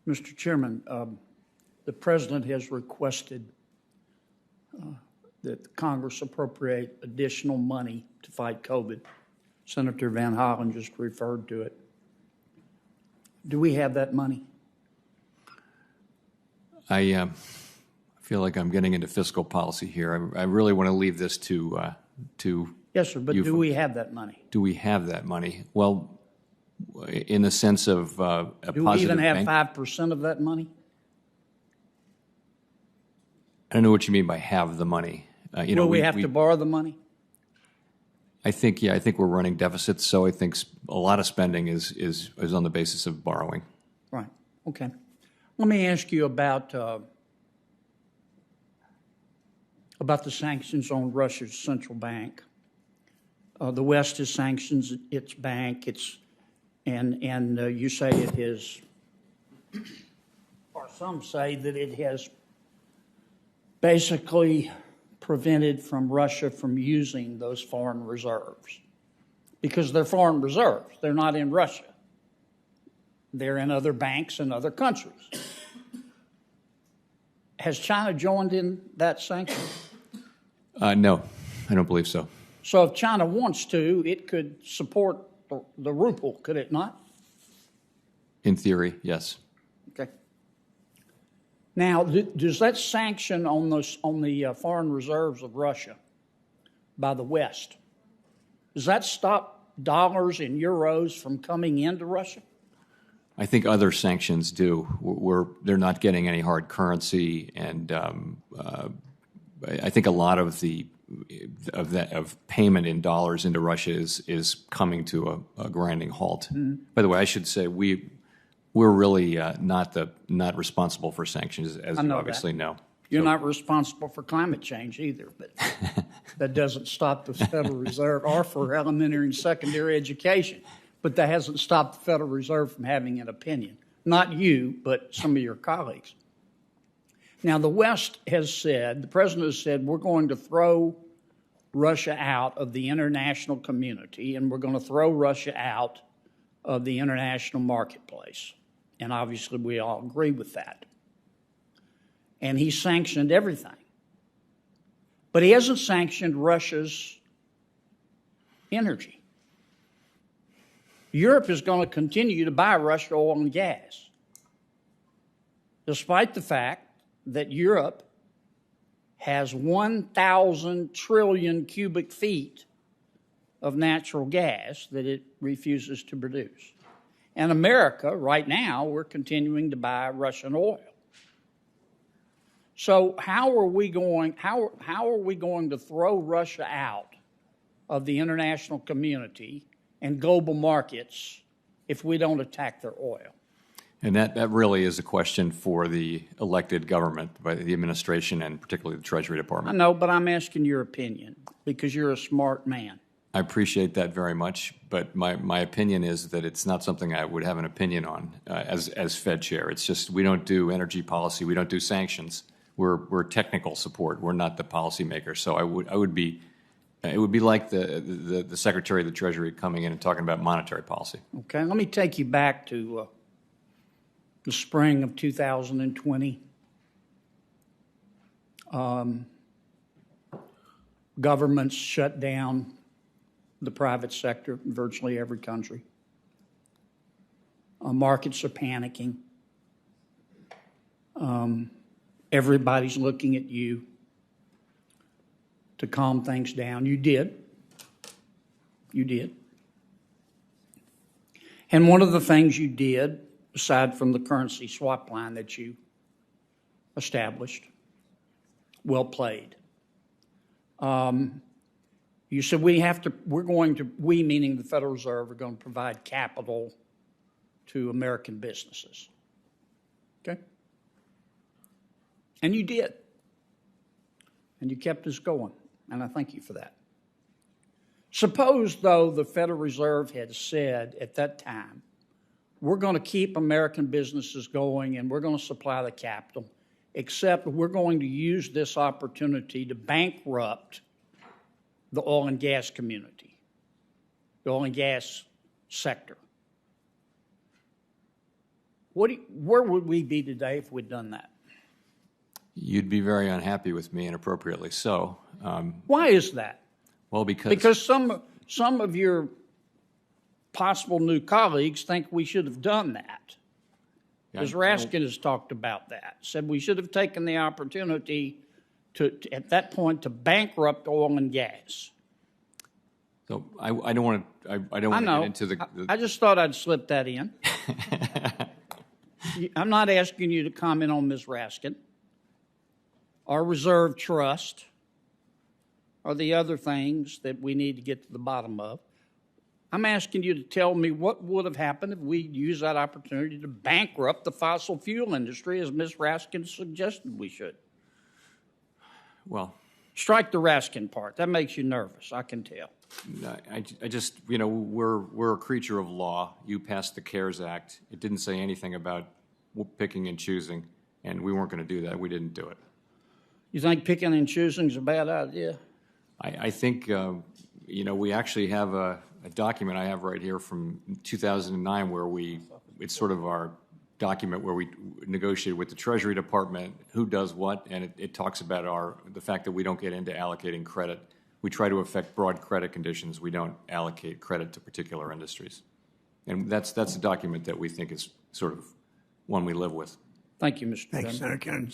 Mr. Chairman, the President has requested that Congress appropriate additional money to fight COVID. Senator Van Hollen just referred to it. Do we have that money? I feel like I'm getting into fiscal policy here. I really want to leave this to Yes, sir, but do we have that money? Do we have that money? Well, in the sense of a positive Do we even have bank, 5% of that money? I don't know what you mean by have the money. Will we have to borrow the money? I think we're running deficits, so I think a lot of spending is on the basis of borrowing. Right. Okay. Let me ask you about the sanctions on Russia's central bank. The West has sanctioned its bank. And you say it has, or some say that it has basically prevented from Russia from using those foreign reserves because they're foreign reserves. They're not in Russia. They're in other banks in other countries. Has China joined in that sanction? No, I don't believe so. So if China wants to, it could support the ruble, could it not? In theory, yes. Okay. Now, does that sanction on the foreign reserves of Russia by the West, does that stop dollars and euros from coming into Russia? I think other sanctions do. They're not getting any hard currency, and I think a lot of payment in dollars into Russia is coming to a grinding halt. Mm-hmm. By the way, I should say we're really not responsible for sanctions, as you obviously know. You're not responsible for climate change either, but that doesn't stop the Federal Reserve or for elementary and secondary education. But that hasn't stopped the Federal Reserve from having an opinion. Not you, but some of your colleagues. Now, the West has said, the President has said, we're going to throw Russia out of the international community and we're going to throw Russia out of the international marketplace. And obviously, we all agree with that. And he sanctioned everything. But he hasn't sanctioned Russia's energy. Europe is going to continue to buy Russian oil and gas, despite the fact that Europe has 1,000 trillion cubic feet of natural gas that it refuses to produce. And America, right now, we're continuing to buy Russian oil. So how are we going to throw Russia out of the international community and global markets if we don't attack their oil? And that really is a question for the elected government, by the administration and particularly the Treasury Department. I know, but I'm asking your opinion because you're a smart man. I appreciate that very much, but my opinion is that it's not something I would have an opinion on as Fed Chair. It's just we don't do energy policy, we don't do sanctions. We're technical support. We're not the policymakers. So it would be like the Secretary of the Treasury coming in and talking about monetary policy. Okay, let me take you back to the spring of 2020. Governments shut down the private sector in virtually every country. Markets are panicking. Everybody's looking at you to calm things down. You did. You did. And one of the things you did, aside from the currency swap line that you established, well played. You said we meaning the Federal Reserve, are going to provide capital to American businesses. Okay? And you did. And you kept us going. And I thank you for that. Suppose, though, the Federal Reserve had said at that time, we're going to keep American businesses going and we're going to supply the capital, except we're going to use this opportunity to bankrupt the oil and gas community, the oil and gas sector. Where would we be today if we'd done that? You'd be very unhappy with me, and appropriately so. Why is that? Well, because some of your possible new colleagues think we should have done that. Ms. Raskin has talked about that, said we should have taken the opportunity to at that point to bankrupt oil and gas. So I don't want to get into the I just thought I'd slip that in. I'm not asking you to comment on Ms. Raskin, our reserve trust, or the other things that we need to get to the bottom of. I'm asking you to tell me what would have happened if we used that opportunity to bankrupt the fossil fuel industry, as Ms. Raskin suggested we should. Well, strike the Raskin part. That makes you nervous, I can tell. I just, we're a creature of law. You passed the CARES Act. It didn't say anything about picking and choosing, and we weren't going to do that. We didn't do it. You think picking and choosing is a bad idea? I think, we actually have a document I have right here from 2009 where it's sort of our document where we negotiated with the Treasury Department who does what, and it talks about the fact that we don't get into allocating credit. We try to affect broad credit conditions. We don't allocate credit to particular industries. And that's a document that we think is sort of one we live with. Thank you, Mr. Thank you, Chairman. Senator Kennedy.